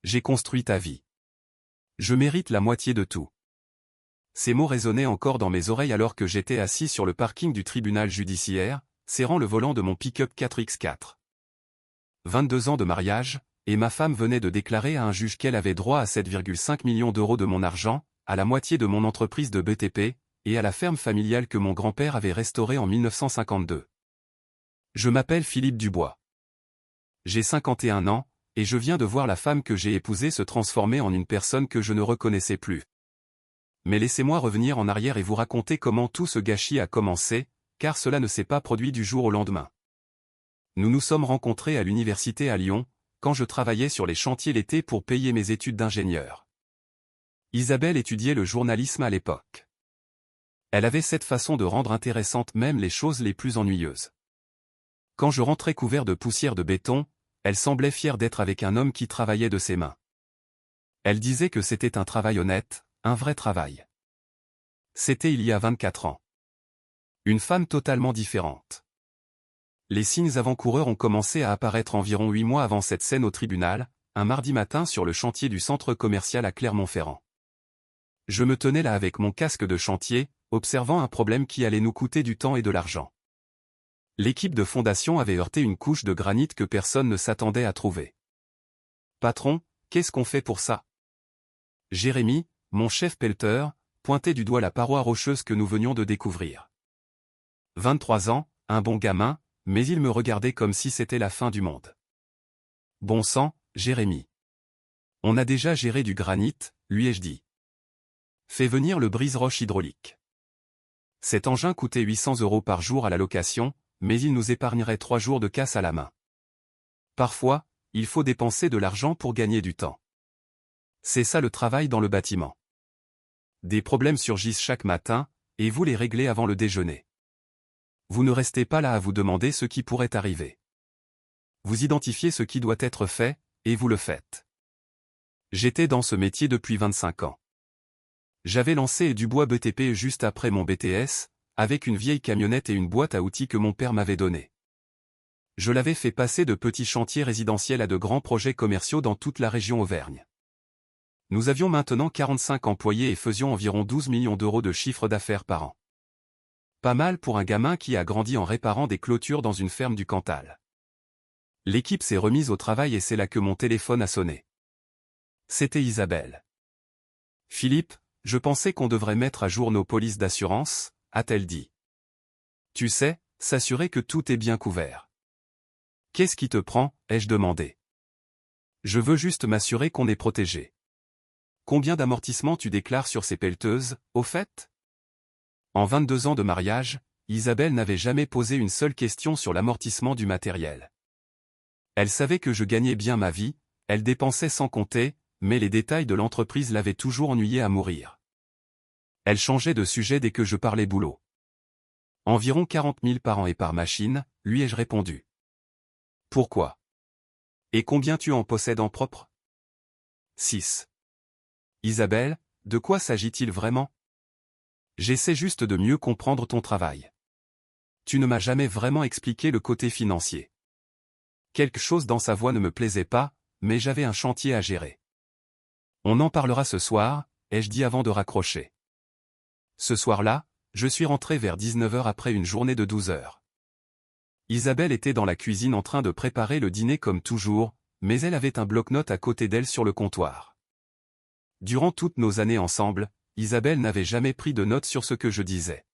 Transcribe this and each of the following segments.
J'ai construit ta vie. Je mérite la moitié de tout. Ces mots résonnaient encore dans mes oreilles alors que j'étais assis sur le parking du tribunal judiciaire, serrant le volant de mon pick-up 4x4. 22 ans de mariage, et ma femme venait de déclarer à un juge qu'elle avait droit à 7,5 millions d'euros de mon argent, à la moitié de mon entreprise de BTP, et à la ferme familiale que mon grand-père avait restaurée en 1952. Je m'appelle Philippe Dubois. J'ai 51 ans, et je viens de voir la femme que j'ai épousée se transformer en une personne que je ne reconnaissais plus. Mais laissez-moi revenir en arrière et vous raconter comment tout ce gâchis a commencé, car cela ne s'est pas produit du jour au lendemain. Nous nous sommes rencontrés à l'université à Lyon, quand je travaillais sur les chantiers l'été pour payer mes études d'ingénieur. Isabelle étudiait le journalisme à l'époque. Elle avait cette façon de rendre intéressantes même les choses les plus ennuyeuses. Quand je rentrais couvert de poussière de béton, elle semblait fière d'être avec un homme qui travaillait de ses mains. Elle disait que c'était un travail honnête, un vrai travail. C'était il y a 24 ans. Une femme totalement différente. Les signes avant-coureurs ont commencé à apparaître environ 8 mois avant cette scène au tribunal, un mardi matin sur le chantier du centre commercial à Clermont-Ferrand. Je me tenais là avec mon casque de chantier, observant un problème qui allait nous coûter du temps et de l'argent. L'équipe de fondation avait heurté une couche de granit que personne ne s'attendait à trouver. « Patron, qu'est-ce qu'on fait pour ça ?» Jérémy, mon chef pelleteur, pointait du doigt la paroi rocheuse que nous venions de découvrir. 23 ans, un bon gamin, mais il me regardait comme si c'était la fin du monde. « Bon sang, Jérémy. On a déjà géré du granit, lui ai-je dit. Fais venir le brise-roche hydraulique. Cet engin coûtait 800 € par jour à la location, mais il nous épargnerait 3 jours de casse à la main. Parfois, il faut dépenser de l'argent pour gagner du temps. C'est ça le travail dans le bâtiment. Des problèmes surgissent chaque matin, et vous les réglez avant le déjeuner. Vous ne restez pas là à vous demander ce qui pourrait arriver. Vous identifiez ce qui doit être fait, et vous le faites. J'étais dans ce métier depuis 25 ans. J'avais lancé Dubois BTP juste après mon BTS, avec une vieille camionnette et une boîte à outils que mon père m'avait donnée. Je l'avais fait passer de petits chantiers résidentiels à de grands projets commerciaux dans toute la région Auvergne. Nous avions maintenant 45 employés et faisions environ 12 millions d'euros de chiffre d'affaires par an. Pas mal pour un gamin qui a grandi en réparant des clôtures dans une ferme du Cantal. L'équipe s'est remise au travail et c'est là que mon téléphone a sonné. C'était Isabelle. « Philippe, je pensais qu'on devrait mettre à jour nos polices d'assurance, » a-t-elle dit. « Tu sais, s'assurer que tout est bien couvert. »« Qu'est-ce qui te prend ?» ai-je demandé. « Je veux juste m'assurer qu'on est protégé. »« Combien d'amortissements tu déclares sur ces pelleteuses, au fait ?» En 22 ans de mariage, Isabelle n'avait jamais posé une seule question sur l'amortissement du matériel. Elle savait que je gagnais bien ma vie, elle dépensait sans compter, mais les détails de l'entreprise l'avaient toujours ennuyée à mourir. Elle changeait de sujet dès que je parlais boulot. Environ 40 000 par an et par machine, lui ai-je répondu. Pourquoi? Et combien tu en possèdes en propre? 6. Isabelle, de quoi s'agit-il vraiment? J'essaie juste de mieux comprendre ton travail. Tu ne m'as jamais vraiment expliqué le côté financier. Quelque chose dans sa voix ne me plaisait pas, mais j'avais un chantier à gérer. On en parlera ce soir, ai-je dit avant de raccrocher. Ce soir-là, je suis rentré vers 19 h après une journée de 12 heures. Isabelle était dans la cuisine en train de préparer le dîner comme toujours, mais elle avait un bloc-notes à côté d'elle sur le comptoir. Durant toutes nos années ensemble, Isabelle n'avait jamais pris de notes sur ce que je disais.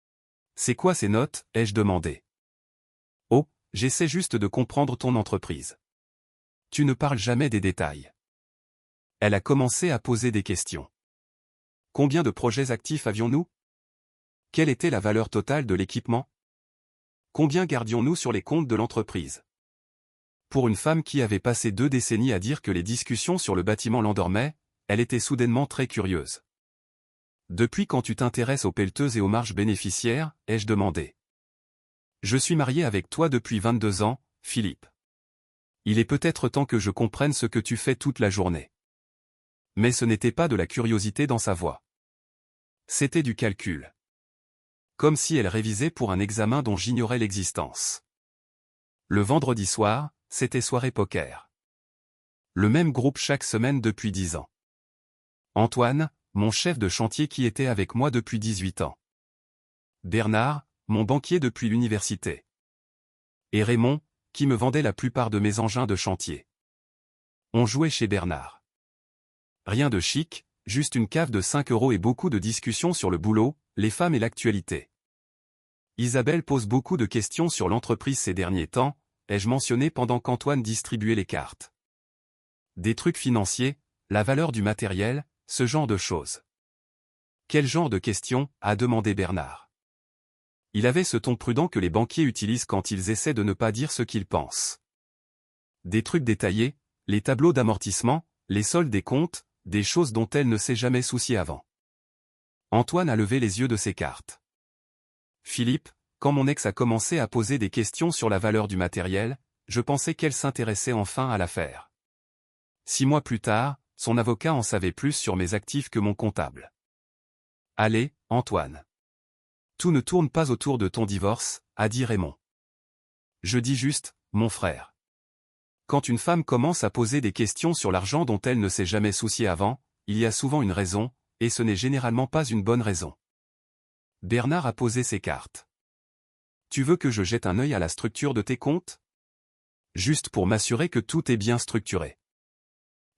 « C'est quoi ces notes ?» ai-je demandé. « Oh, j'essaie juste de comprendre ton entreprise. Tu ne parles jamais des détails. » Elle a commencé à poser des questions. Combien de projets actifs avions-nous? Quelle était la valeur totale de l'équipement? Combien gardions-nous sur les comptes de l'entreprise? Pour une femme qui avait passé 2 décennies à dire que les discussions sur le bâtiment l'endormaient, elle était soudainement très curieuse. Depuis quand tu t'intéresses aux pelleteuses et aux marges bénéficiaires, ai-je demandé. Je suis marié avec toi depuis 22 ans, Philippe. Il est peut-être temps que je comprenne ce que tu fais toute la journée. Mais ce n'était pas de la curiosité dans sa voix. C'était du calcul. Comme si elle révisait pour un examen dont j'ignorais l'existence. Le vendredi soir, c'était soirée poker. Le même groupe chaque semaine depuis 10 ans. Antoine, mon chef de chantier qui était avec moi depuis 18 ans. Bernard, mon banquier depuis l'université. Et Raymond, qui me vendait la plupart de mes engins de chantier. On jouait chez Bernard. Rien de chic, juste une cave de 5 € et beaucoup de discussions sur le boulot, les femmes et l'actualité. Isabelle pose beaucoup de questions sur l'entreprise ces derniers temps, ai-je mentionné pendant qu'Antoine distribuait les cartes. Des trucs financiers, la valeur du matériel, ce genre de choses. Quel genre de questions, a demandé Bernard. Il avait ce ton prudent que les banquiers utilisent quand ils essaient de ne pas dire ce qu'ils pensent. Des trucs détaillés, les tableaux d'amortissement, les soldes des comptes, des choses dont elle ne s'est jamais souciée avant. Antoine a levé les yeux de ses cartes. Philippe, quand mon ex a commencé à poser des questions sur la valeur du matériel, je pensais qu'elle s'intéressait enfin à l'affaire. 6 mois plus tard, son avocat en savait plus sur mes actifs que mon comptable. Allez, Antoine. Tout ne tourne pas autour de ton divorce, a dit Raymond. Je dis juste, mon frère. Quand une femme commence à poser des questions sur l'argent dont elle ne s'est jamais souciée avant, il y a souvent une raison, et ce n'est généralement pas une bonne raison. Bernard a posé ses cartes. Tu veux que je jette un œil à la structure de tes comptes? Juste pour m'assurer que tout est bien structuré.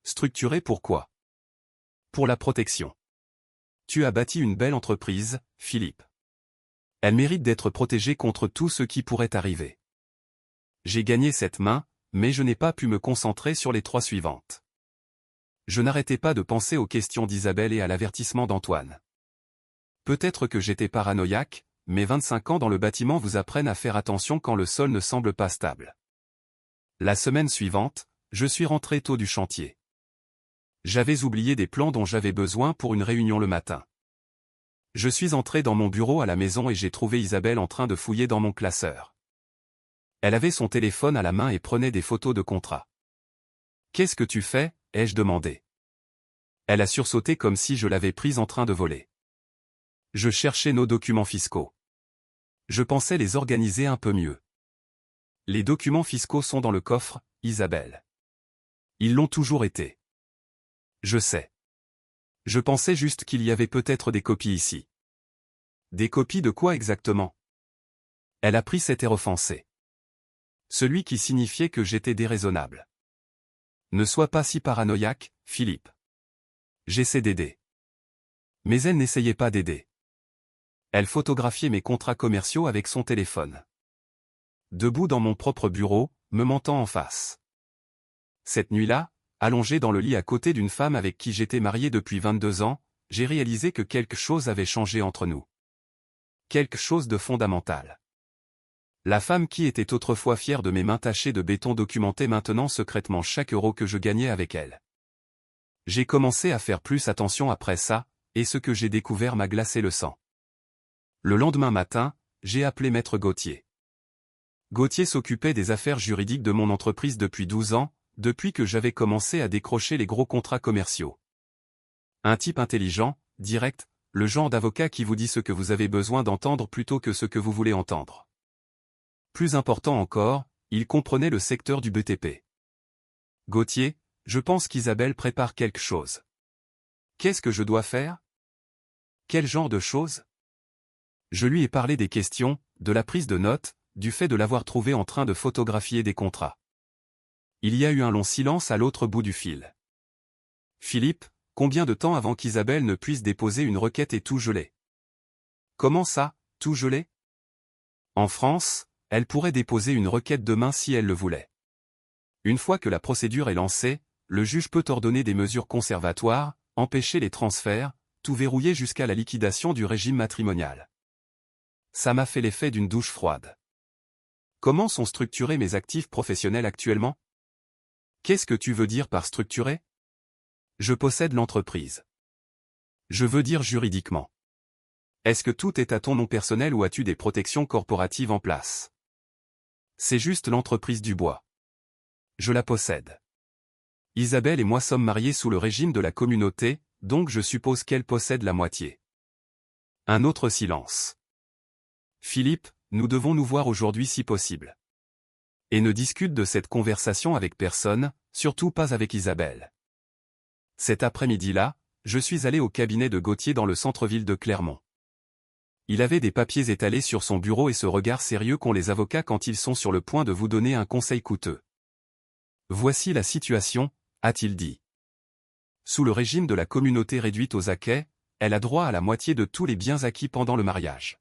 Structuré pourquoi? Pour la protection. Tu as bâti une belle entreprise, Philippe. Elle mérite d'être protégée contre tout ce qui pourrait arriver. J'ai gagné cette main, mais je n'ai pas pu me concentrer sur les 3 suivantes. Je n'arrêtais pas de penser aux questions d'Isabelle et à l'avertissement d'Antoine. Peut-être que j'étais paranoïaque, mais 25 ans dans le bâtiment vous apprennent à faire attention quand le sol ne semble pas stable. La semaine suivante, je suis rentré tôt du chantier. J'avais oublié des plans dont j'avais besoin pour une réunion le matin. Je suis entré dans mon bureau à la maison et j'ai trouvé Isabelle en train de fouiller dans mon classeur. Elle avait son téléphone à la main et prenait des photos de contrats. « Qu'est-ce que tu fais ?» ai-je demandé. Elle a sursauté comme si je l'avais prise en train de voler. Je cherchais nos documents fiscaux. Je pensais les organiser un peu mieux. Les documents fiscaux sont dans le coffre, Isabelle. Ils l'ont toujours été. Je sais. Je pensais juste qu'il y avait peut-être des copies ici. Des copies de quoi exactement? Elle a pris cet air offensé. Celui qui signifiait que j'étais déraisonnable. Ne sois pas si paranoïaque, Philippe. J'essaie d'aider. Mais elle n'essayait pas d'aider. Elle photographiait mes contrats commerciaux avec son téléphone. Debout dans mon propre bureau, me mentant en face. Cette nuit-là, allongé dans le lit à côté d'une femme avec qui j'étais marié depuis 22 ans, j'ai réalisé que quelque chose avait changé entre nous. Quelque chose de fondamental. La femme qui était autrefois fière de mes mains tachées de béton documentait maintenant secrètement chaque euro que je gagnais avec elle. J'ai commencé à faire plus attention après ça, et ce que j'ai découvert m'a glacé le sang. Le lendemain matin, j'ai appelé Maître Gauthier. Gauthier s'occupait des affaires juridiques de mon entreprise depuis 12 ans, depuis que j'avais commencé à décrocher les gros contrats commerciaux. Un type intelligent, direct, le genre d'avocat qui vous dit ce que vous avez besoin d'entendre plutôt que ce que vous voulez entendre. Plus important encore, il comprenait le secteur du BTP. Gauthier, je pense qu'Isabelle prépare quelque chose. Qu'est-ce que je dois faire? Quel genre de choses? Je lui ai parlé des questions, de la prise de notes, du fait de l'avoir trouvée en train de photographier des contrats. Il y a eu un long silence à l'autre bout du fil. Philippe, combien de temps avant qu'Isabelle ne puisse déposer une requête et tout geler? Comment ça, tout geler? En France, elle pourrait déposer une requête demain si elle le voulait. Une fois que la procédure est lancée, le juge peut ordonner des mesures conservatoires, empêcher les transferts, tout verrouiller jusqu'à la liquidation du régime matrimonial. Ça m'a fait l'effet d'une douche froide. Comment sont structurés mes actifs professionnels actuellement? Qu'est-ce que tu veux dire par structuré? Je possède l'entreprise. Je veux dire juridiquement. Est-ce que tout est à ton nom personnel ou as-tu des protections corporatives en place? C'est juste l'entreprise du bois. Je la possède. Isabelle et moi sommes mariés sous le régime de la communauté, donc je suppose qu'elle possède la moitié. Un autre silence. Philippe, nous devons nous voir aujourd'hui si possible. Et ne discute de cette conversation avec personne, surtout pas avec Isabelle. Cet après-midi-là, je suis allé au cabinet de Gauthier dans le centre-ville de Clermont. Il avait des papiers étalés sur son bureau et ce regard sérieux qu'ont les avocats quand ils sont sur le point de vous donner un conseil coûteux. Voici la situation, a-t-il dit. Sous le régime de la communauté réduite aux acquêts, elle a droit à la moitié de tous les biens acquis pendant le mariage.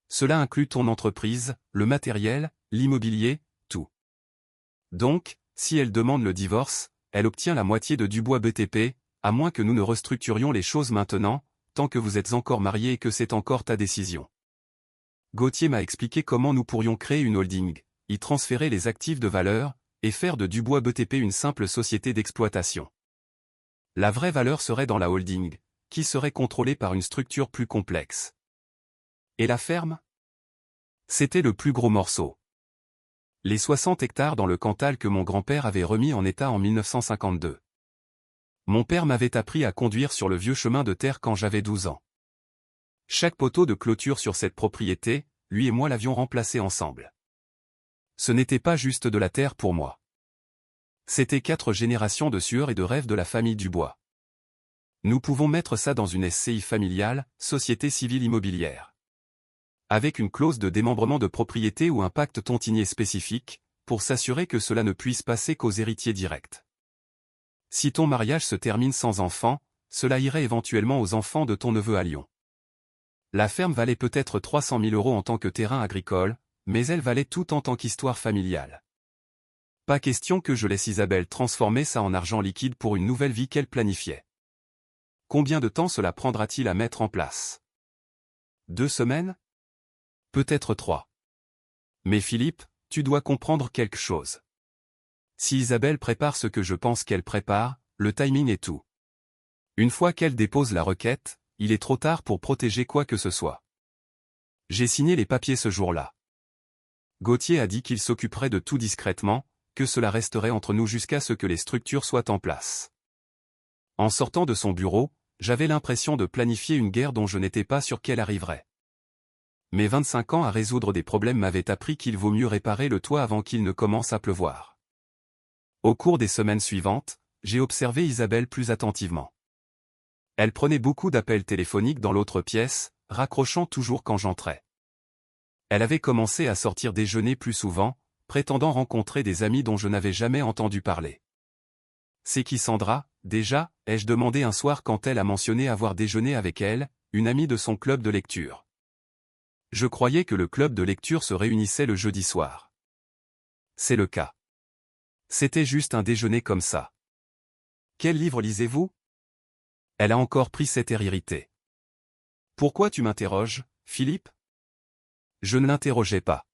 Cela inclut ton entreprise, le matériel, l'immobilier, tout. Donc, si elle demande le divorce, elle obtient la moitié de Dubois BTP, à moins que nous ne restructurions les choses maintenant, tant que vous êtes encore mariés et que c'est encore ta décision. Gauthier m'a expliqué comment nous pourrions créer une holding, y transférer les actifs de valeur, et faire de Dubois BTP une simple société d'exploitation. La vraie valeur serait dans la holding, qui serait contrôlée par une structure plus complexe. Et la ferme? C'était le plus gros morceau. Les 60 hectares dans le Cantal que mon grand-père avait remis en état en 1952. Mon père m'avait appris à conduire sur le vieux chemin de terre quand j'avais 12 ans. Chaque poteau de clôture sur cette propriété, lui et moi l'avions remplacé ensemble. Ce n'était pas juste de la terre pour moi. C'était 4 générations de sueur et de rêves de la famille Dubois. Nous pouvons mettre ça dans une SCI familiale, Société Civile Immobilière. Avec une clause de démembrement de propriété ou un pacte tontinier spécifique, pour s'assurer que cela ne puisse passer qu'aux héritiers directs. Si ton mariage se termine sans enfant, cela irait éventuellement aux enfants de ton neveu à Lyon. La ferme valait peut-être 300 000 € en tant que terrain agricole, mais elle valait tout en tant qu'histoire familiale. Pas question que je laisse Isabelle transformer ça en argent liquide pour une nouvelle vie qu'elle planifiait. Combien de temps cela prendra-t-il à mettre en place? 2 semaines? Peut-être 3. Mais Philippe, tu dois comprendre quelque chose. Si Isabelle prépare ce que je pense qu'elle prépare, le timing est tout. Une fois qu'elle dépose la requête, il est trop tard pour protéger quoi que ce soit. J'ai signé les papiers ce jour-là. Gauthier a dit qu'il s'occuperait de tout discrètement, que cela resterait entre nous jusqu'à ce que les structures soient en place. En sortant de son bureau, j'avais l'impression de planifier une guerre dont je n'étais pas sûr qu'elle arriverait. Mes 25 ans à résoudre des problèmes m'avaient appris qu'il vaut mieux réparer le toit avant qu'il ne commence à pleuvoir. Au cours des semaines suivantes, j'ai observé Isabelle plus attentivement. Elle prenait beaucoup d'appels téléphoniques dans l'autre pièce, raccrochant toujours quand j'entrais. Elle avait commencé à sortir déjeuner plus souvent, prétendant rencontrer des amis dont je n'avais jamais entendu parler. C'est qui Sandra, déjà, ai-je demandé un soir quand elle a mentionné avoir déjeuné avec elle, une amie de son club de lecture. Je croyais que le club de lecture se réunissait le jeudi soir. C'est le cas. C'était juste un déjeuner comme ça. Quel livre lisez-vous? Elle a encore pris cet air irrité. Pourquoi tu m'interroges, Philippe? Je ne l'interrogeais pas.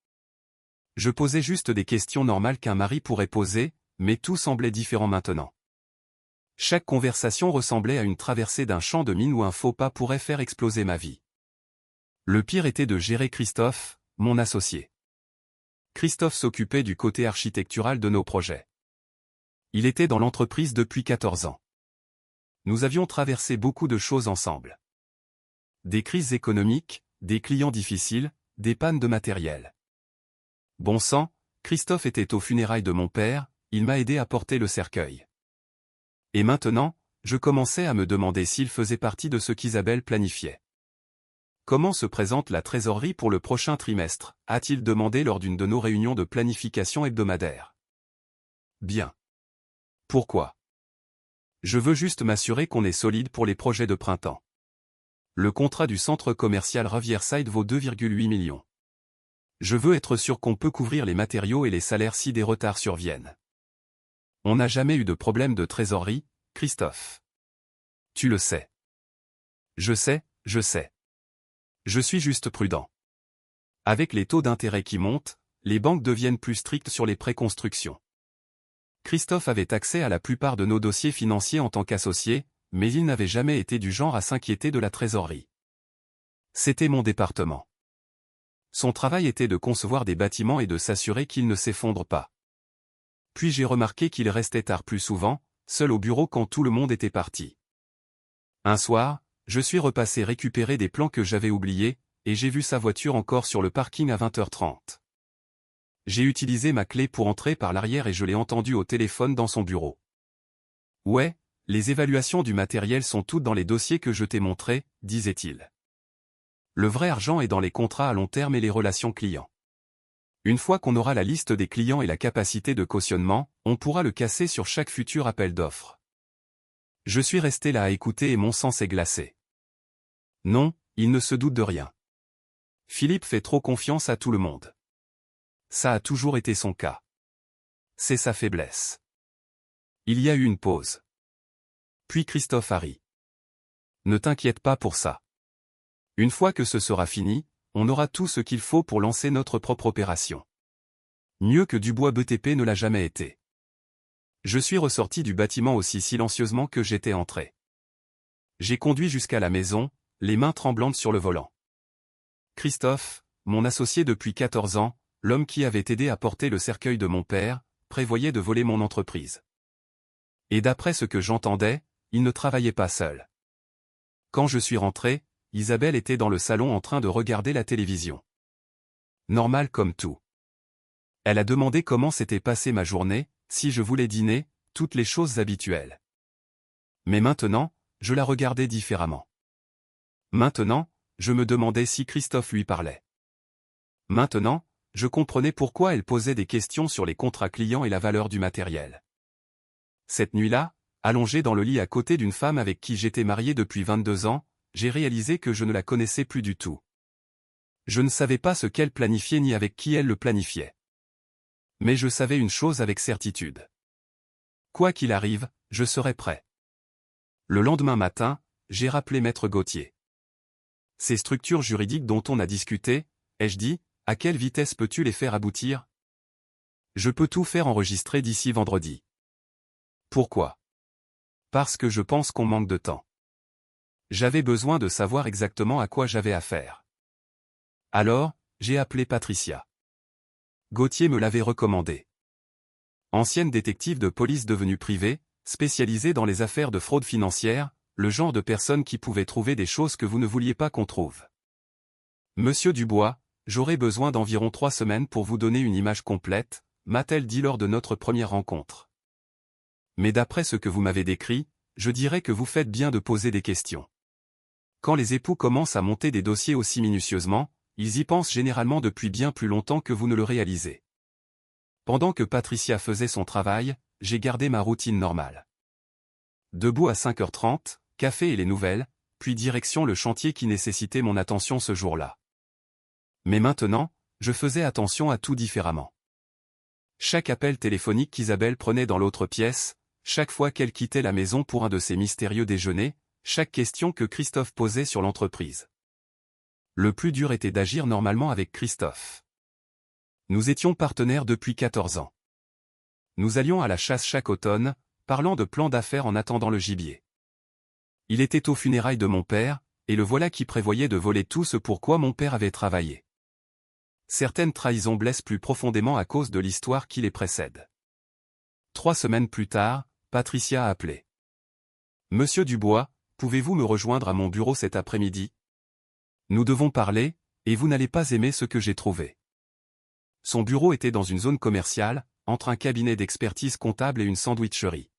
Je posais juste des questions normales qu'un mari pourrait poser, mais tout semblait différent maintenant. Chaque conversation ressemblait à une traversée d'un champ de mine où un faux pas pourrait faire exploser ma vie. Le pire était de gérer Christophe, mon associé. Christophe s'occupait du côté architectural de nos projets. Il était dans l'entreprise depuis 14 ans. Nous avions traversé beaucoup de choses ensemble. Des crises économiques, des clients difficiles, des pannes de matériel. Bon sang, Christophe était aux funérailles de mon père, il m'a aidé à porter le cercueil. Et maintenant, je commençais à me demander s'il faisait partie de ce qu'Isabelle planifiait. Comment se présente la trésorerie pour le prochain trimestre, a-t-il demandé lors d'une de nos réunions de planification hebdomadaire. Bien. Pourquoi? Je veux juste m'assurer qu'on est solide pour les projets de printemps. Le contrat du centre commercial Riverside vaut 2,8 millions. Je veux être sûr qu'on peut couvrir les matériaux et les salaires si des retards surviennent. On n'a jamais eu de problème de trésorerie, Christophe. Tu le sais. Je sais, je sais. Je suis juste prudent. Avec les taux d'intérêt qui montent, les banques deviennent plus strictes sur les préconstructions. Christophe avait accès à la plupart de nos dossiers financiers en tant qu'associé, mais il n'avait jamais été du genre à s'inquiéter de la trésorerie. C'était mon département. Son travail était de concevoir des bâtiments et de s'assurer qu'ils ne s'effondrent pas. Puis j'ai remarqué qu'il restait tard plus souvent, seul au bureau quand tout le monde était parti. Un soir, je suis repassé récupérer des plans que j'avais oubliés, et j'ai vu sa voiture encore sur le parking à 20h30. J'ai utilisé ma clé pour entrer par l'arrière et je l'ai entendu au téléphone dans son bureau. Ouais, les évaluations du matériel sont toutes dans les dossiers que je t'ai montrés, disait-il. Le vrai argent est dans les contrats à long terme et les relations clients. Une fois qu'on aura la liste des clients et la capacité de cautionnement, on pourra le casser sur chaque futur appel d'offres. Je suis resté là à écouter et mon sang s'est glacé. Non, il ne se doute de rien. Philippe fait trop confiance à tout le monde. Ça a toujours été son cas. C'est sa faiblesse. Il y a eu une pause. Puis Christophe a ri. Ne t'inquiète pas pour ça. Une fois que ce sera fini, on aura tout ce qu'il faut pour lancer notre propre opération. Mieux que Dubois BTP ne l'a jamais été. Je suis ressorti du bâtiment aussi silencieusement que j'étais entré. J'ai conduit jusqu'à la maison, les mains tremblantes sur le volant. Christophe, mon associé depuis 14 ans, l'homme qui avait aidé à porter le cercueil de mon père, prévoyait de voler mon entreprise. Et d'après ce que j'entendais, il ne travaillait pas seul. Quand je suis rentré, Isabelle était dans le salon en train de regarder la télévision. Normal comme tout. Elle a demandé comment s'était passée ma journée, si je voulais dîner, toutes les choses habituelles. Mais maintenant, je la regardais différemment. Maintenant, je me demandais si Christophe lui parlait. Maintenant, je comprenais pourquoi elle posait des questions sur les contrats clients et la valeur du matériel. Cette nuit-là, allongé dans le lit à côté d'une femme avec qui j'étais marié depuis 22 ans, j'ai réalisé que je ne la connaissais plus du tout. Je ne savais pas ce qu'elle planifiait ni avec qui elle le planifiait. Mais je savais une chose avec certitude. Quoi qu'il arrive, je serai prêt. Le lendemain matin, j'ai rappelé Maître Gauthier. Ces structures juridiques dont on a discuté, ai-je dit, à quelle vitesse peux-tu les faire aboutir? Je peux tout faire enregistrer d'ici vendredi. Pourquoi? Parce que je pense qu'on manque de temps. J'avais besoin de savoir exactement à quoi j'avais affaire. Alors, j'ai appelé Patricia. Gauthier me l'avait recommandé. Ancienne détective de police devenue privée, spécialisée dans les affaires de fraude financière, le genre de personne qui pouvait trouver des choses que vous ne vouliez pas qu'on trouve. Monsieur Dubois, j'aurai besoin d'environ 3 semaines pour vous donner une image complète, m'a-t-elle dit lors de notre première rencontre. Mais d'après ce que vous m'avez décrit, je dirais que vous faites bien de poser des questions. Quand les époux commencent à monter des dossiers aussi minutieusement, ils y pensent généralement depuis bien plus longtemps que vous ne le réalisez. Pendant que Patricia faisait son travail, j'ai gardé ma routine normale. Debout à 5h30, café et les nouvelles, puis direction le chantier qui nécessitait mon attention ce jour-là. Mais maintenant, je faisais attention à tout différemment. Chaque appel téléphonique qu'Isabelle prenait dans l'autre pièce, chaque fois qu'elle quittait la maison pour un de ses mystérieux déjeuners, chaque question que Christophe posait sur l'entreprise. Le plus dur était d'agir normalement avec Christophe. Nous étions partenaires depuis 14 ans. Nous allions à la chasse chaque automne, parlant de plans d'affaires en attendant le gibier. Il était aux funérailles de mon père, et le voilà qui prévoyait de voler tout ce pour quoi mon père avait travaillé. Certaines trahisons blessent plus profondément à cause de l'histoire qui les précède. 3 semaines plus tard, Patricia a appelé. Monsieur Dubois, pouvez-vous me rejoindre à mon bureau cet après-midi? Nous devons parler, et vous n'allez pas aimer ce que j'ai trouvé. Son bureau était dans une zone commerciale, entre un cabinet d'expertise comptable et une sandwicherie.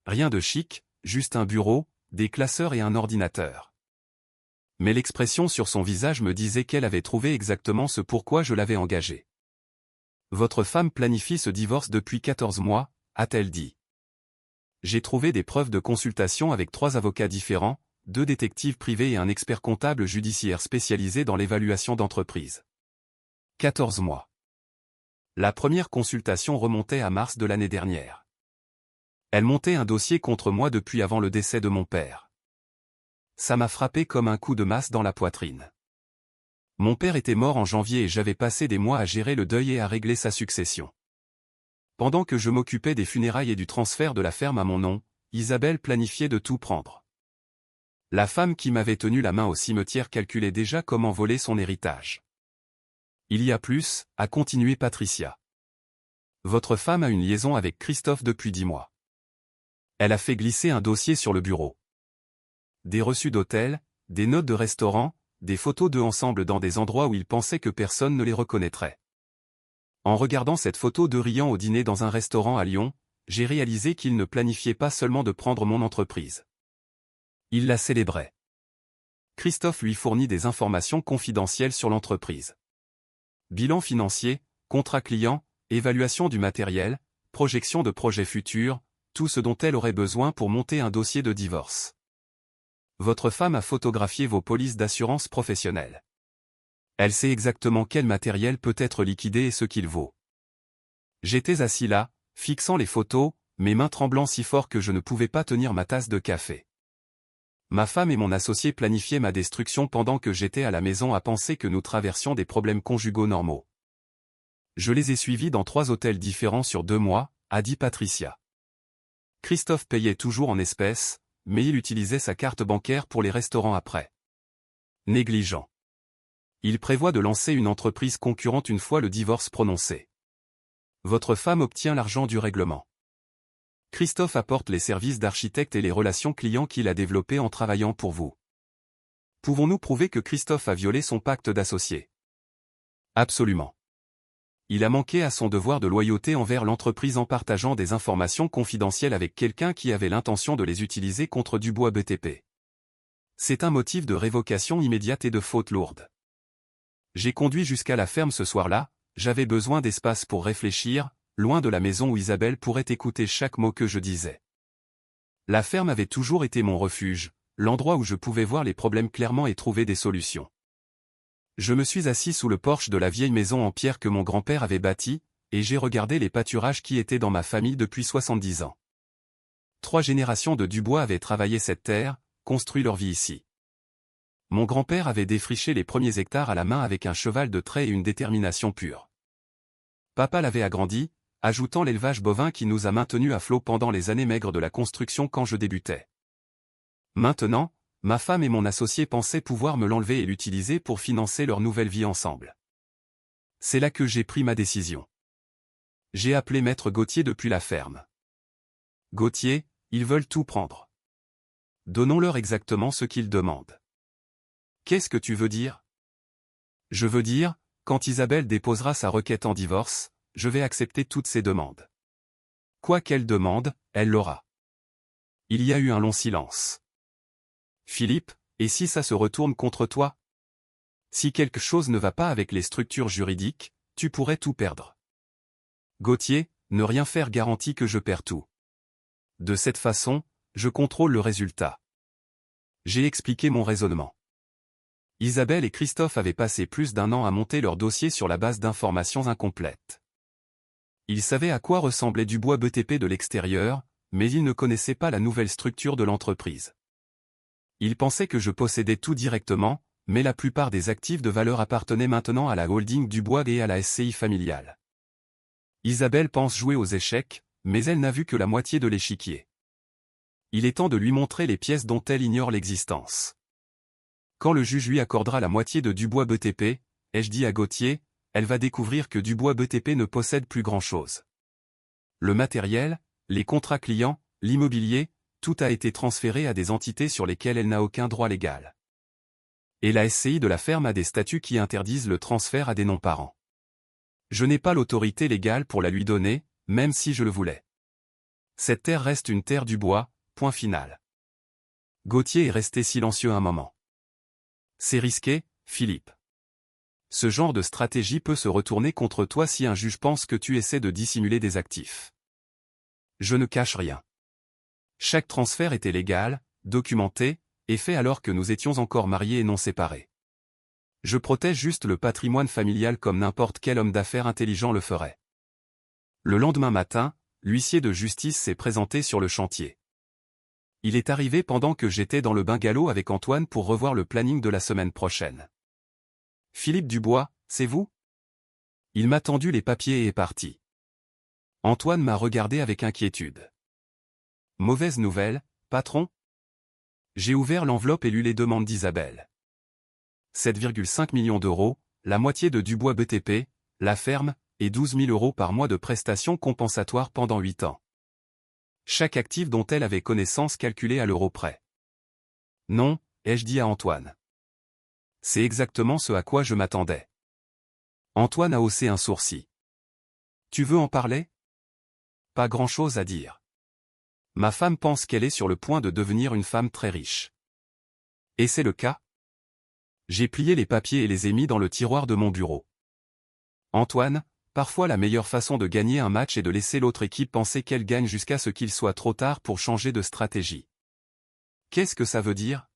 Rien de chic, juste un bureau, des classeurs et un ordinateur. Mais l'expression sur son visage me disait qu'elle avait trouvé exactement ce pourquoi je l'avais engagée. Votre femme planifie ce divorce depuis 14 mois, a-t-elle dit. J'ai trouvé des preuves de consultation avec 3 avocats différents, 2 détectives privés et un expert comptable judiciaire spécialisé dans l'évaluation d'entreprise. 14 mois. La première consultation remontait à mars de l'année dernière. Elle montait un dossier contre moi depuis avant le décès de mon père. Ça m'a frappé comme un coup de masse dans la poitrine. Mon père était mort en janvier et j'avais passé des mois à gérer le deuil et à régler sa succession. Pendant que je m'occupais des funérailles et du transfert de la ferme à mon nom, Isabelle planifiait de tout prendre. La femme qui m'avait tenu la main au cimetière calculait déjà comment voler son héritage. Il y a plus, a continué Patricia. Votre femme a une liaison avec Christophe depuis 10 mois. Elle a fait glisser un dossier sur le bureau. Des reçus d'hôtel, des notes de restaurant, des photos d'eux ensemble dans des endroits où ils pensaient que personne ne les reconnaîtrait. En regardant cette photo de Riant au dîner dans un restaurant à Lyon, j'ai réalisé qu'il ne planifiait pas seulement de prendre mon entreprise. Il la célébrait. Christophe lui fournit des informations confidentielles sur l'entreprise. Bilan financier, contrat client, évaluation du matériel, projection de projets futurs, tout ce dont elle aurait besoin pour monter un dossier de divorce. Votre femme a photographié vos polices d'assurance professionnelle. Elle sait exactement quel matériel peut être liquidé et ce qu'il vaut. J'étais assis là, fixant les photos, mes mains tremblant si fort que je ne pouvais pas tenir ma tasse de café. Ma femme et mon associé planifiaient ma destruction pendant que j'étais à la maison à penser que nous traversions des problèmes conjugaux normaux. Je les ai suivis dans 3 hôtels différents sur 2 mois, a dit Patricia. Christophe payait toujours en espèces, mais il utilisait sa carte bancaire pour les restaurants après. Négligent. Il prévoit de lancer une entreprise concurrente une fois le divorce prononcé. Votre femme obtient l'argent du règlement. Christophe apporte les services d'architecte et les relations clients qu'il a développés en travaillant pour vous. Pouvons-nous prouver que Christophe a violé son pacte d'associé? Absolument. Il a manqué à son devoir de loyauté envers l'entreprise en partageant des informations confidentielles avec quelqu'un qui avait l'intention de les utiliser contre Dubois BTP. C'est un motif de révocation immédiate et de faute lourde. J'ai conduit jusqu'à la ferme ce soir-là, j'avais besoin d'espace pour réfléchir, loin de la maison où Isabelle pourrait écouter chaque mot que je disais. La ferme avait toujours été mon refuge, l'endroit où je pouvais voir les problèmes clairement et trouver des solutions. Je me suis assis sous le porche de la vieille maison en pierre que mon grand-père avait bâtie, et j'ai regardé les pâturages qui étaient dans ma famille depuis 70 ans. 3 générations de Dubois avaient travaillé cette terre, construit leur vie ici. Mon grand-père avait défriché les premiers hectares à la main avec un cheval de trait et une détermination pure. Papa l'avait agrandi, ajoutant l'élevage bovin qui nous a maintenus à flot pendant les années maigres de la construction quand je débutais. Maintenant, ma femme et mon associé pensaient pouvoir me l'enlever et l'utiliser pour financer leur nouvelle vie ensemble. C'est là que j'ai pris ma décision. J'ai appelé Maître Gauthier depuis la ferme. Gauthier, ils veulent tout prendre. Donnons-leur exactement ce qu'ils demandent. Qu'est-ce que tu veux dire? Je veux dire, quand Isabelle déposera sa requête en divorce, je vais accepter toutes ses demandes. Quoi qu'elle demande, elle l'aura. Il y a eu un long silence. Philippe, et si ça se retourne contre toi? Si quelque chose ne va pas avec les structures juridiques, tu pourrais tout perdre. Gauthier, ne rien faire garantit que je perds tout. De cette façon, je contrôle le résultat. J'ai expliqué mon raisonnement. Isabelle et Christophe avaient passé plus d'1 an à monter leur dossier sur la base d'informations incomplètes. Ils savaient à quoi ressemblait Dubois BTP de l'extérieur, mais ils ne connaissaient pas la nouvelle structure de l'entreprise. Ils pensaient que je possédais tout directement, mais la plupart des actifs de valeur appartenaient maintenant à la holding Dubois et à la SCI familiale. Isabelle pense jouer aux échecs, mais elle n'a vu que la moitié de l'échiquier. Il est temps de lui montrer les pièces dont elle ignore l'existence. Quand le juge lui accordera la moitié de Dubois BTP, ai-je dit à Gauthier, elle va découvrir que Dubois BTP ne possède plus grand-chose. Le matériel, les contrats clients, l'immobilier, tout a été transféré à des entités sur lesquelles elle n'a aucun droit légal. Et la SCI de la ferme a des statuts qui interdisent le transfert à des non-parents. Je n'ai pas l'autorité légale pour la lui donner, même si je le voulais. Cette terre reste une terre Dubois, point final. Gauthier est resté silencieux un moment. C'est risqué, Philippe. Ce genre de stratégie peut se retourner contre toi si un juge pense que tu essaies de dissimuler des actifs. Je ne cache rien. Chaque transfert était légal, documenté, et fait alors que nous étions encore mariés et non séparés. Je protège juste le patrimoine familial comme n'importe quel homme d'affaires intelligent le ferait. Le lendemain matin, l'huissier de justice s'est présenté sur le chantier. Il est arrivé pendant que j'étais dans le bungalow avec Antoine pour revoir le planning de la semaine prochaine. Philippe Dubois, c'est vous? Il m'a tendu les papiers et est parti. Antoine m'a regardé avec inquiétude. Mauvaise nouvelle, patron? J'ai ouvert l'enveloppe et lu les demandes d'Isabelle. 7,5 millions d'euros, la moitié de Dubois BTP, la ferme, et 12 000 euros par mois de prestations compensatoires pendant 8 ans. Chaque actif dont elle avait connaissance calculé à l'euro près. Non, ai-je dit à Antoine. C'est exactement ce à quoi je m'attendais. Antoine a haussé un sourcil. Tu veux en parler? Pas grand-chose à dire. Ma femme pense qu'elle est sur le point de devenir une femme très riche. Et c'est le cas? J'ai plié les papiers et les ai mis dans le tiroir de mon bureau. Antoine, parfois la meilleure façon de gagner un match est de laisser l'autre équipe penser qu'elle gagne jusqu'à ce qu'il soit trop tard pour changer de stratégie. Qu'est-ce que ça veut dire?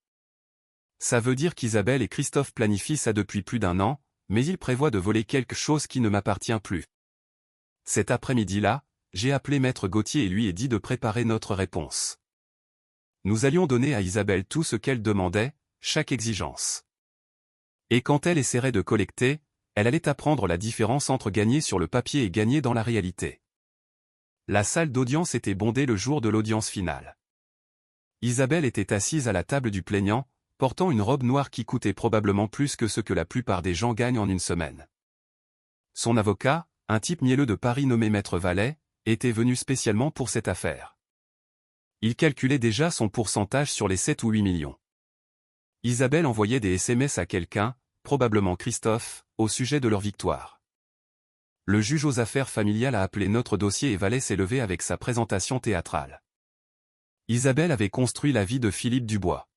Ça veut dire qu'Isabelle et Christophe planifient ça depuis plus d'1 an, mais ils prévoient de voler quelque chose qui ne m'appartient plus. Cet après-midi-là, j'ai appelé Maître Gauthier et lui ai dit de préparer notre réponse. Nous allions donner à Isabelle tout ce qu'elle demandait, chaque exigence. Et quand elle essaierait de collecter, elle allait apprendre la différence entre gagner sur le papier et gagner dans la réalité. La salle d'audience était bondée le jour de l'audience finale. Isabelle était assise à la table du plaignant, portant une robe noire qui coûtait probablement plus que ce que la plupart des gens gagnent en une semaine. Son avocat, un type mielleux de Paris nommé Maître Vallet, était venu spécialement pour cette affaire. Il calculait déjà son pourcentage sur les 7 ou 8 millions. Isabelle envoyait des SMS à quelqu'un, probablement Christophe, au sujet de leur victoire. Le juge aux affaires familiales a appelé notre dossier et Vallet s'est levé avec sa présentation théâtrale. Isabelle avait construit la vie de Philippe Dubois.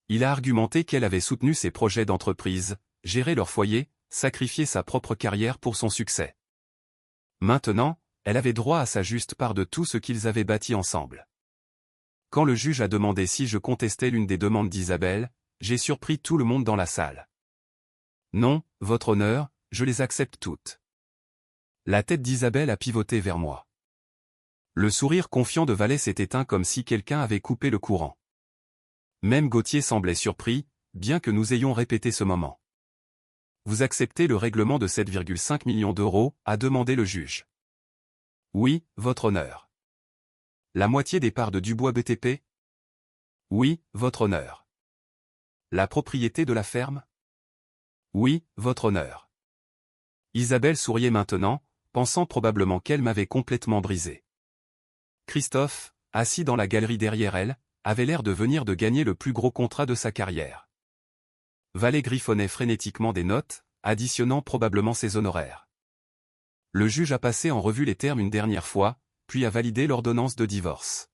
Il a argumenté qu'elle avait soutenu ses projets d'entreprise, géré leur foyer, sacrifié sa propre carrière pour son succès. Maintenant, elle avait droit à sa juste part de tout ce qu'ils avaient bâti ensemble. Quand le juge a demandé si je contestais l'une des demandes d'Isabelle, j'ai surpris tout le monde dans la salle. Non, votre honneur, je les accepte toutes. La tête d'Isabelle a pivoté vers moi. Le sourire confiant de Vallet s'est éteint comme si quelqu'un avait coupé le courant. Même Gauthier semblait surpris, bien que nous ayons répété ce moment. Vous acceptez le règlement de 7,5 millions d'euros, a demandé le juge. Oui, votre honneur. La moitié des parts de Dubois BTP? Oui, votre honneur. La propriété de la ferme? Oui, votre honneur. Isabelle souriait maintenant, pensant probablement qu'elle m'avait complètement brisé. Christophe, assis dans la galerie derrière elle, avait l'air de venir de gagner le plus gros contrat de sa carrière. Vallet griffonnait frénétiquement des notes, additionnant probablement ses honoraires. Le juge a passé en revue les termes une dernière fois, puis a validé l'ordonnance de divorce.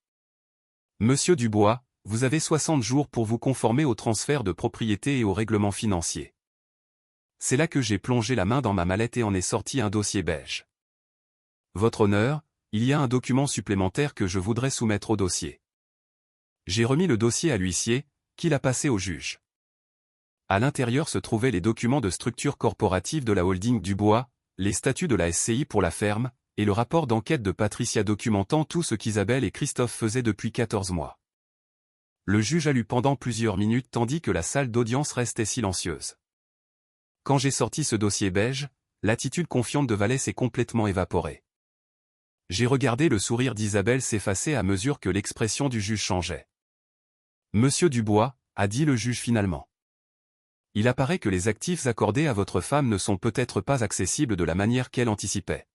Monsieur Dubois, vous avez 60 jours pour vous conformer au transfert de propriété et au règlement financier. C'est là que j'ai plongé la main dans ma mallette et en ai sorti un dossier beige. Votre honneur, il y a un document supplémentaire que je voudrais soumettre au dossier. J'ai remis le dossier à l'huissier, qui l'a passé au juge. À l'intérieur se trouvaient les documents de structure corporative de la holding Dubois, les statuts de la SCI pour la ferme, et le rapport d'enquête de Patricia documentant tout ce qu'Isabelle et Christophe faisaient depuis 14 mois. Le juge a lu pendant plusieurs minutes tandis que la salle d'audience restait silencieuse. Quand j'ai sorti ce dossier beige, l'attitude confiante de Vallet s'est complètement évaporée. J'ai regardé le sourire d'Isabelle s'effacer à mesure que l'expression du juge changeait. Monsieur Dubois, a dit le juge finalement. Il apparaît que les actifs accordés à votre femme ne sont peut-être pas accessibles de la manière qu'elle anticipait.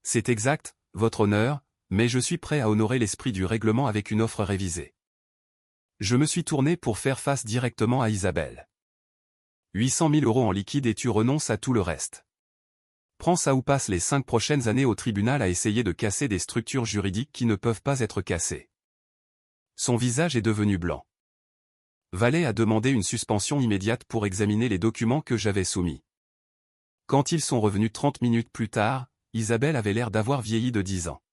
C'est exact, votre honneur, mais je suis prêt à honorer l'esprit du règlement avec une offre révisée. Je me suis tourné pour faire face directement à Isabelle. 800 000 € en liquide et tu renonces à tout le reste. Prends ça ou passe les 5 prochaines années au tribunal à essayer de casser des structures juridiques qui ne peuvent pas être cassées. Son visage est devenu blanc. Vallet a demandé une suspension immédiate pour examiner les documents que j'avais soumis. Quand ils sont revenus 30 minutes plus tard, Isabelle avait l'air d'avoir vieilli de 10 ans.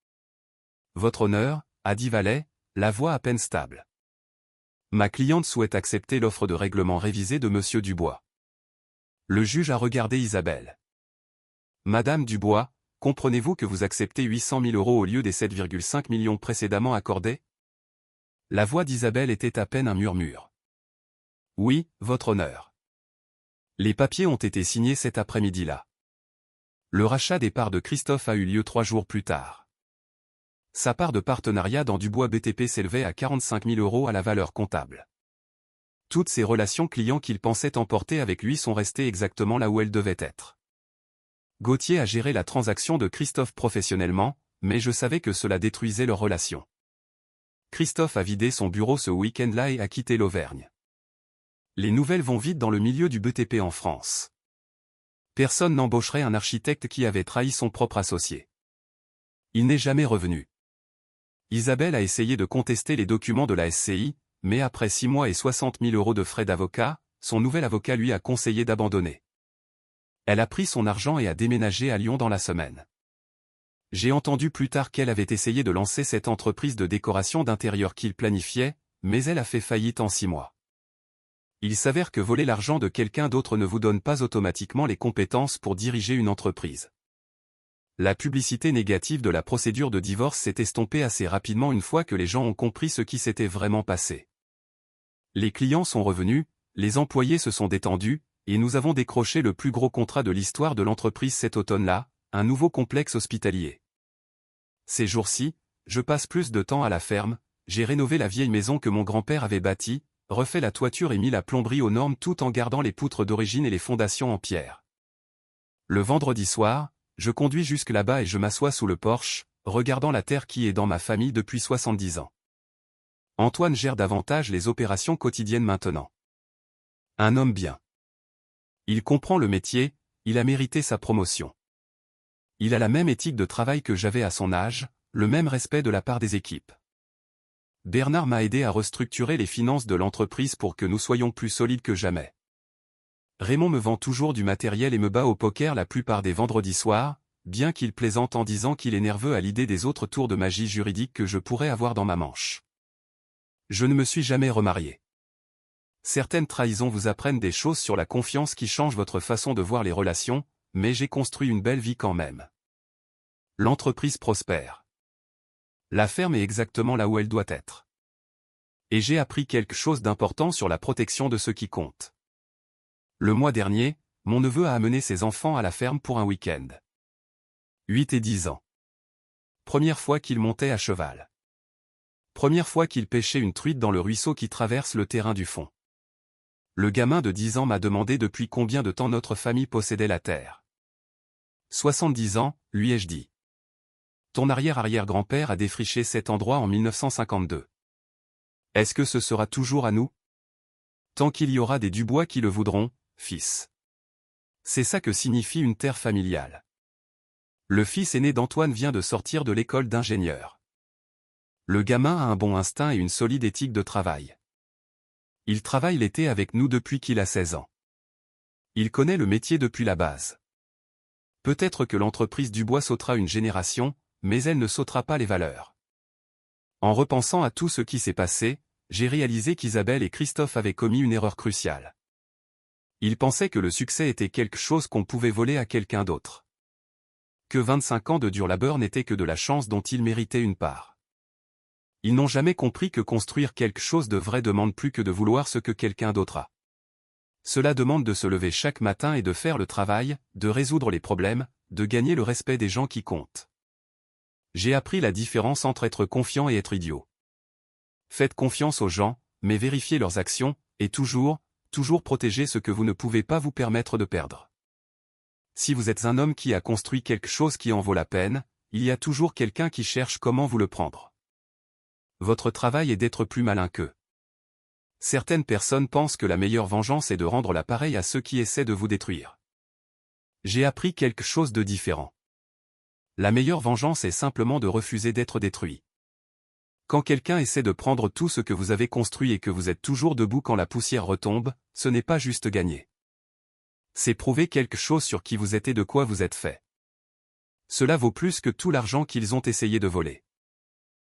Votre honneur, a dit Vallet, la voix à peine stable. Ma cliente souhaite accepter l'offre de règlement révisée de Monsieur Dubois. Le juge a regardé Isabelle. Madame Dubois, comprenez-vous que vous acceptez 800 000 € au lieu des 7,5 millions précédemment accordés? La voix d'Isabelle était à peine un murmure. Oui, votre honneur. Les papiers ont été signés cet après-midi-là. Le rachat des parts de Christophe a eu lieu 3 jours plus tard. Sa part de partenariat dans Dubois BTP s'élevait à 45 000 € à la valeur comptable. Toutes ses relations clients qu'il pensait emporter avec lui sont restées exactement là où elles devaient être. Gauthier a géré la transaction de Christophe professionnellement, mais je savais que cela détruisait leur relation. Christophe a vidé son bureau ce week-end-là et a quitté l'Auvergne. Les nouvelles vont vite dans le milieu du BTP en France. Personne n'embaucherait un architecte qui avait trahi son propre associé. Il n'est jamais revenu. Isabelle a essayé de contester les documents de la SCI, mais après 6 mois et 60 000 € de frais d'avocat, son nouvel avocat lui a conseillé d'abandonner. Elle a pris son argent et a déménagé à Lyon dans la semaine. J'ai entendu plus tard qu'elle avait essayé de lancer cette entreprise de décoration d'intérieur qu'il planifiait, mais elle a fait faillite en 6 mois. Il s'avère que voler l'argent de quelqu'un d'autre ne vous donne pas automatiquement les compétences pour diriger une entreprise. La publicité négative de la procédure de divorce s'est estompée assez rapidement une fois que les gens ont compris ce qui s'était vraiment passé. Les clients sont revenus, les employés se sont détendus, et nous avons décroché le plus gros contrat de l'histoire de l'entreprise cet automne-là, un nouveau complexe hospitalier. Ces jours-ci, je passe plus de temps à la ferme, j'ai rénové la vieille maison que mon grand-père avait bâtie, refait la toiture et mis la plomberie aux normes tout en gardant les poutres d'origine et les fondations en pierre. Le vendredi soir, je conduis jusque là-bas et je m'assois sous le porche, regardant la terre qui est dans ma famille depuis 70 ans. Antoine gère davantage les opérations quotidiennes maintenant. Un homme bien. Il comprend le métier, il a mérité sa promotion. Il a la même éthique de travail que j'avais à son âge, le même respect de la part des équipes. Bernard m'a aidé à restructurer les finances de l'entreprise pour que nous soyons plus solides que jamais. Raymond me vend toujours du matériel et me bat au poker la plupart des vendredis soirs, bien qu'il plaisante en disant qu'il est nerveux à l'idée des autres tours de magie juridique que je pourrais avoir dans ma manche. Je ne me suis jamais remarié. Certaines trahisons vous apprennent des choses sur la confiance qui changent votre façon de voir les relations, mais j'ai construit une belle vie quand même. L'entreprise prospère. La ferme est exactement là où elle doit être. Et j'ai appris quelque chose d'important sur la protection de ce qui compte. Le mois dernier, mon neveu a amené ses enfants à la ferme pour un week-end. 8 et 10 ans. Première fois qu'il montait à cheval. Première fois qu'il pêchait une truite dans le ruisseau qui traverse le terrain du fond. Le gamin de 10 ans m'a demandé depuis combien de temps notre famille possédait la terre. 70 ans, lui ai-je dit. Ton arrière-arrière-grand-père a défriché cet endroit en 1952. Est-ce que ce sera toujours à nous? Tant qu'il y aura des Dubois qui le voudront, fils. C'est ça que signifie une terre familiale. Le fils aîné d'Antoine vient de sortir de l'école d'ingénieur. Le gamin a un bon instinct et une solide éthique de travail. Il travaille l'été avec nous depuis qu'il a 16 ans. Il connaît le métier depuis la base. Peut-être que l'entreprise Dubois sautera une génération, mais elle ne sautera pas les valeurs. En repensant à tout ce qui s'est passé, j'ai réalisé qu'Isabelle et Christophe avaient commis une erreur cruciale. Ils pensaient que le succès était quelque chose qu'on pouvait voler à quelqu'un d'autre. Que 25 ans de dur labeur n'était que de la chance dont ils méritaient une part. Ils n'ont jamais compris que construire quelque chose de vrai demande plus que de vouloir ce que quelqu'un d'autre a. Cela demande de se lever chaque matin et de faire le travail, de résoudre les problèmes, de gagner le respect des gens qui comptent. J'ai appris la différence entre être confiant et être idiot. Faites confiance aux gens, mais vérifiez leurs actions, et toujours protégez ce que vous ne pouvez pas vous permettre de perdre. Si vous êtes un homme qui a construit quelque chose qui en vaut la peine, il y a toujours quelqu'un qui cherche comment vous le prendre. Votre travail est d'être plus malin qu'eux. Certaines personnes pensent que la meilleure vengeance est de rendre l'appareil à ceux qui essaient de vous détruire. J'ai appris quelque chose de différent. La meilleure vengeance est simplement de refuser d'être détruit. Quand quelqu'un essaie de prendre tout ce que vous avez construit et que vous êtes toujours debout quand la poussière retombe, ce n'est pas juste gagner. C'est prouver quelque chose sur qui vous êtes et de quoi vous êtes fait. Cela vaut plus que tout l'argent qu'ils ont essayé de voler.